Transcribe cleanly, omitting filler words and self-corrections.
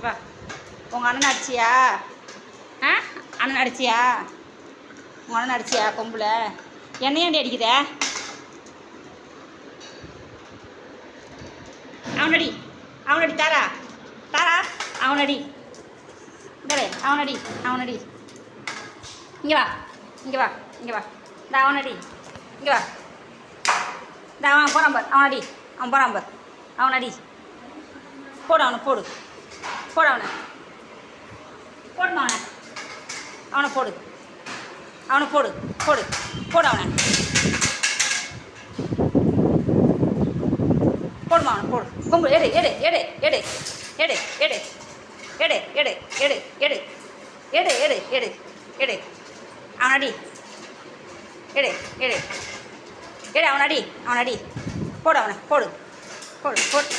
வா. உங்கள் அண்ணன் அடிச்சியா? ஆ, அண்ணன் அடிச்சியா? உங்கள் அண்ணன் அடிச்சியா கொம்புல? என்னையாண்டி அடிக்குத? அவனடி, அவனடி தாரா, தாரா, அவனடி, அவனடி, அவனடி. இங்கே வா, இங்கே வா, இங்கே வா. இந்த அவனடி, இங்கே வா. இந்த அவன் போகிறான் பார், அவனடி, அவன் போகிறான் பார், அவனடி. போடு அவனை, போடு, போடு அவனை, போடுமா அவனை, அவனை போடு, அவனை போடு, போடு, போடு அவனை, போடுமா அவனை, போடு. கொம்பு எடு, எடு, எடு, எடு, எடு, எடு, எடு, எடு, எடு, எடு, எடு, எடு, எடு, எடு. அவனடி, எடு, எடு, எடு, அவனடி, அவனடி. போடு அவனை, போடு, போடு, போடு.